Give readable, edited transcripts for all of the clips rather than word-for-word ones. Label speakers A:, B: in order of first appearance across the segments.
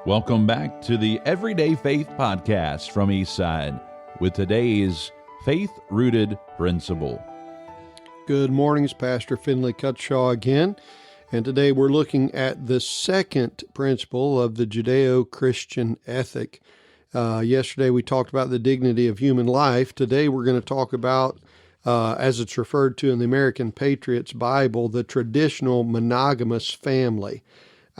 A: Welcome back to the Everyday Faith Podcast from Eastside with today's faith-rooted principle.
B: Good morning, it's Pastor Finley Cutshaw again, and today we're looking at the second principle of the Judeo-Christian ethic. Yesterday we talked about the dignity of human life. Today we're going to talk about, as it's referred to in the American Patriots Bible, the traditional monogamous family.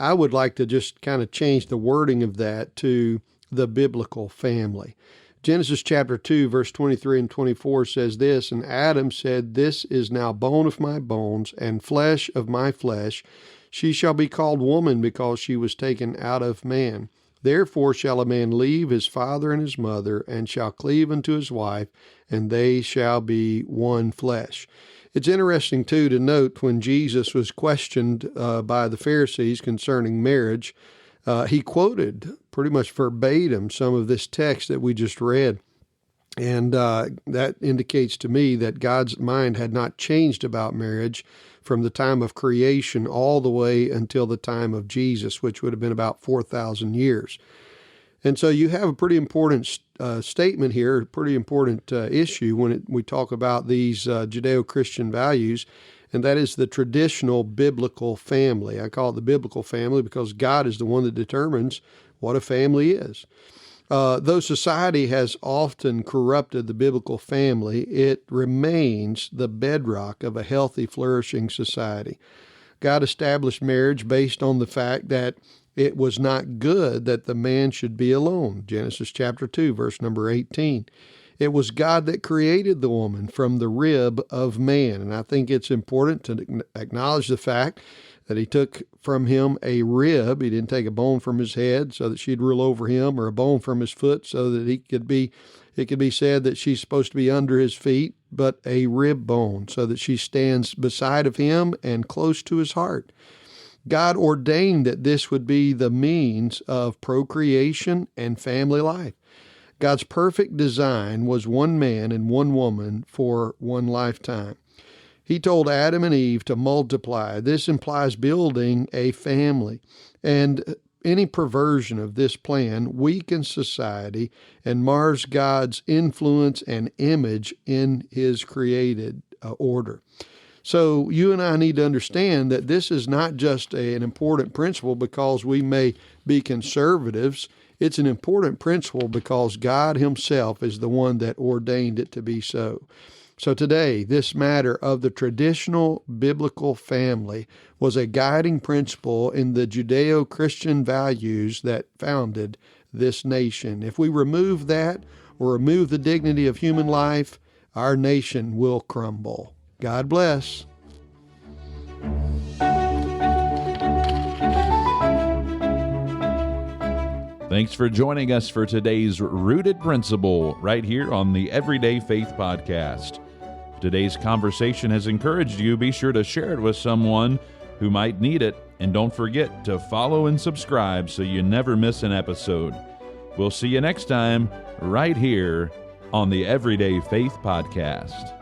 B: I would like to just kind of change the wording of that to the biblical family. Genesis chapter 2, verse 23 and 24 says this, "And Adam said, This is now bone of my bones and flesh of my flesh. She shall be called woman because she was taken out of man. Therefore shall a man leave his father and his mother, and shall cleave unto his wife, and they shall be one flesh." It's interesting, too, to note when Jesus was questioned by the Pharisees concerning marriage, he quoted pretty much verbatim some of this text that we just read. And that indicates to me that God's mind had not changed about marriage from the time of creation all the way until the time of Jesus, which would have been about 4,000 years. And so you have a pretty important statement here, a pretty important issue when we talk about these Judeo-Christian values, and that is the traditional biblical family. I call it the biblical family because God is the one that determines what a family is. Though society has often corrupted the biblical family, it remains the bedrock of a healthy, flourishing society. God established marriage based on the fact that it was not good that the man should be alone. Genesis chapter 2, verse number 18. It was God that created the woman from the rib of man. And I think it's important to acknowledge the fact that he took from him a rib. He didn't take a bone from his head so that she'd rule over him, or a bone from his foot so that it could be said that she's supposed to be under his feet, but a rib bone so that she stands beside of him and close to his heart. God ordained that this would be the means of procreation and family life. God's perfect design was one man and one woman for one lifetime. He told Adam and Eve to multiply. This implies building a family. And any perversion of this plan weakens society and mars God's influence and image in his created order. So you and I need to understand that this is not just an important principle because we may be conservatives. It's an important principle because God himself is the one that ordained it to be so. So today, this matter of the traditional biblical family was a guiding principle in the Judeo-Christian values that founded this nation. If we remove that or remove the dignity of human life, our nation will crumble. God bless.
A: Thanks for joining us for today's Rooted Principle right here on the Everyday Faith Podcast. If today's conversation has encouraged you, be sure to share it with someone who might need it, and don't forget to follow and subscribe so you never miss an episode. We'll see you next time right here on the Everyday Faith Podcast.